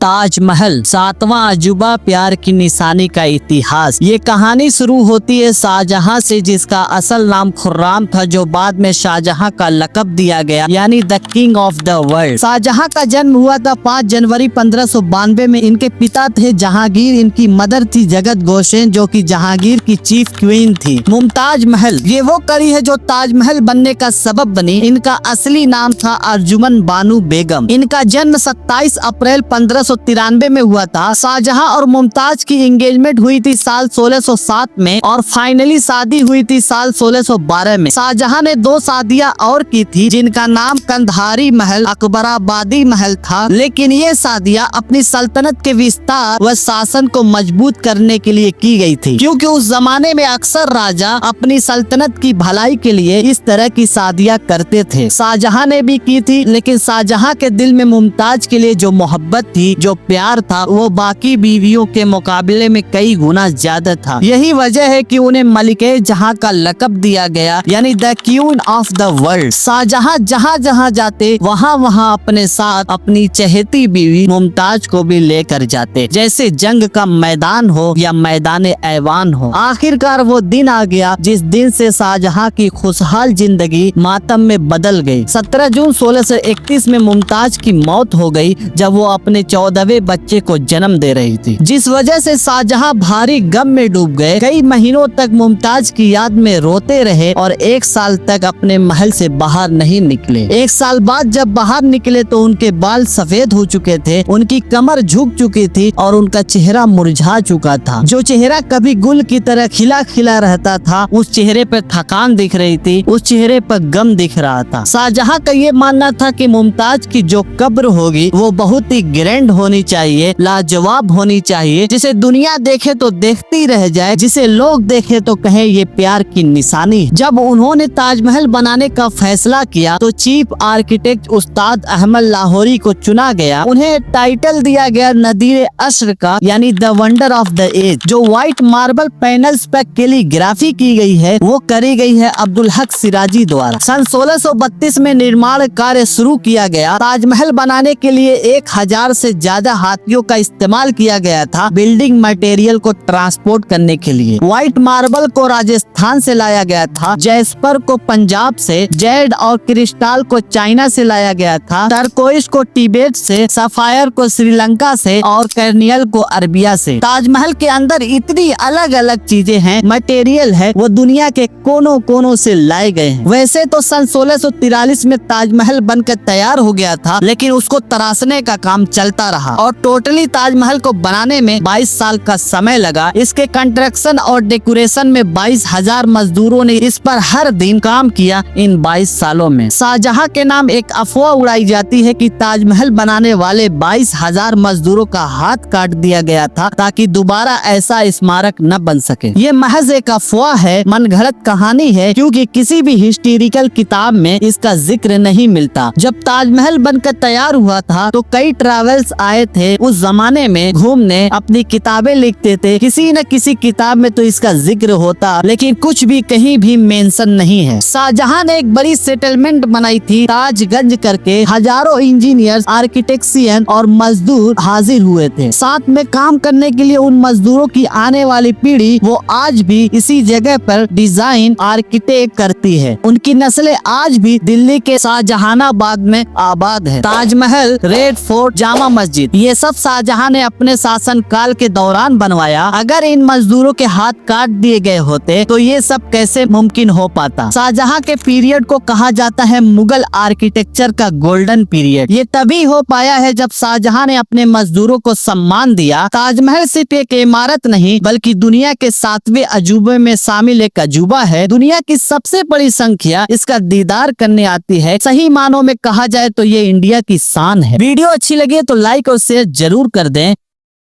ताजमहल, सातवां अजूबा, प्यार की निशानी का इतिहास। ये कहानी शुरू होती है शाहजहां से, जिसका असल नाम खुर्राम था, जो बाद में शाहजहां का लकब दिया गया, यानी the king of the world. Shahjahan का जन्म हुआ था 5 जनवरी 1592 में। इनके पिता थे जहांगीर, इनकी मदर थी जगत गोसेन, जो कि जहांगीर की चीफ क्वीन थी। मुमताज महल, ये वो कड़ी है जो ताजमहल बनने का सबब बनी। इनका असली नाम था अर्जुमन बानू बेगम। इनका जन्म 27 अप्रैल 1593 में हुआ था। शाहजहां और मुमताज की एंगेजमेंट हुई थी साल 1607 में और फाइनली शादी हुई थी साल 1612 में। शाहजहां ने 2 शादियां और की थी, जिनका नाम कंधारी महल, अकबराबादी महल था, लेकिन ये शादियां अपनी सल्तनत के विस्तार व शासन को मजबूत करने के लिए की गई थी, क्योंकि उस जमाने में अक्सर राजा अपनी सल्तनत की भलाई के लिए इस तरह की शादियां करते थे। शाहजहां ने भी की थी, लेकिन शाहजहां के दिल में मुमताज के लिए जो मोहब्बत थी, जो प्यार था, वो बाकी बीवियों के मुकाबले में कई गुना ज्यादा था। यही वजह है कि उन्हें मलिके जहां का लकब दिया गया, यानी the queen of the world. Shahjahan जहां जहां जाते वहां वहां अपने साथ अपनी चहेती बीवी मुमताज को भी लेकर जाते, जैसे जंग का मैदान हो या मैदान ऐवान हो। आखिरकार वो दिन आ गया जिस दिन से शाहजहां की खुशहाल जिंदगी मातम में बदल गई। 17 जून 1631 में मुमताज की मौत हो गई, जब वो अपने 14वें बच्चे को जन्म दे रही थी, जिस वजह से शाहजहां भारी गम में डूब गए। कई महीनों तक मुमताज की याद में रोते रहे और 1 साल तक अपने महल से बाहर नहीं निकले। 1 साल बाद जब बाहर निकले तो उनके बाल सफेद हो चुके थे, उनकी कमर झुक चुकी थी और उनका चेहरा मुरझा चुका था। जो चेहरा कभी गुल की तरह खिला खिला रहता था, उस चेहरे पर थकान दिख रही थी, उस चेहरे पर गम दिख रहा था। शाहजहां का ये मानना था कि मुमताज की जो कब्र होगी वो बहुत ही ग्रैंड होनी चाहिए, लाजवाब होनी चाहिए, जिसे दुनिया देखे तो देखती रह जाए, जिसे लोग देखे तो कहे ये प्यार की निशानी है। जब उन्होंने ताजमहल बनाने का फैसला किया तो चीफ आर्किटेक्ट उस्ताद अहमद लाहौरी को चुना गया। उन्हें टाइटल दिया गया नदीर अस्र का, यानी the wonder of the age. जो व्हाइट मार्बल पैनल्स पर कैलीग्राफी की गई है वो करी गई है अब्दुल हक सिराजी द्वारा। सन 1632 में निर्माण कार्य शुरू किया गया। ताजमहल बनाने के लिए 1000 से ज्यादा हाथियों का इस्तेमाल किया गया था बिल्डिंग मटेरियल को ट्रांसपोर्ट करने के लिए। व्हाइट मार्बल को राजस्थान से लाया गया था, जैस्पर को पंजाब से, जेड और क्रिस्टाल को चाइना से लाया गया था, टर्कोइस को तिब्बत से, सफायर को श्रीलंका से और कर्नियल को अरबिया से। ताजमहल के अंदर इतनी अलग अलग चीजें हैं, मटेरियल है, वो दुनिया के कोनों कोनों से लाए गए हैं। वैसे तो सन 1643 में ताजमहल बनकर तैयार हो गया था, लेकिन उसको तराशने का काम चलता रहा और टोटली ताजमहल को बनाने में 22 साल का समय लगा। इसके कंस्ट्रक्शन और डेकोरेशन में 22,000 मजदूरों ने इस पर हर दिन काम किया। इन 22 सालों में शाहजहां के नाम एक अफवाह उड़ाई जाती है कि ताजमहल बनाने वाले 22,000 मजदूरों का हाथ काट दिया गया था ताकि दोबारा ऐसा स्मारक न बन सके। ये महज एक अफवाह है, मनगढ़ंत कहानी है, क्योंकि किसी भी हिस्टोरिकल किताब में इसका जिक्र नहीं मिलता। जब ताजमहल बनकर तैयार हुआ था तो कई ट्रैवल्स आए थे उस जमाने में घूमने, अपनी किताबें लिखते थे, किसी न किसी किताब में तो इसका जिक्र होता, लेकिन कुछ भी कहीं भी मेंशन नहीं है। शाहजहां ने एक बड़ी सेटलमेंट बनाई थी ताजगंज करके। हजारों इंजीनियर्स, आर्किटेक्शियन और मजदूर हाजिर हुए थे। साथ में काम करने के लिए उन मजदूरों की आने वाली पीढ़ी वो आज भी इसी जगह पर डिजाइन आर्किटेक्ट करती है। उनकी नस्लें आज भी दिल्ली के शाहजहानाबाद में आबाद है। ताजमहल, रेड फोर्ट, जामा मस्जिद, ये सब शाहजहां ने अपने शासन काल के दौरान बनवाया। अगर इन मजदूरों के हाथ काट दिए गए होते तो ये सब कैसे मुमकिन हो पाता। शाहजहां के पीरियड को कहा जाता है मुगल आर्किटेक्चर का गोल्डन पीरियड। ये तभी हो पाया है जब शाहजहां ने अपने मजदूरों को सम्मान दिया। ताजमहल सिर्फ एक इमारत नहीं बल्कि दुनिया के 7वें अजूबे में शामिल एक अजूबा है। दुनिया की सबसे बड़ी संख्या इसका दीदार करने आती है। सही मानों में कहा जाए तो ये इंडिया की शान है। वीडियो अच्छी लगी तो लाइक और शेयर जरूर कर दें।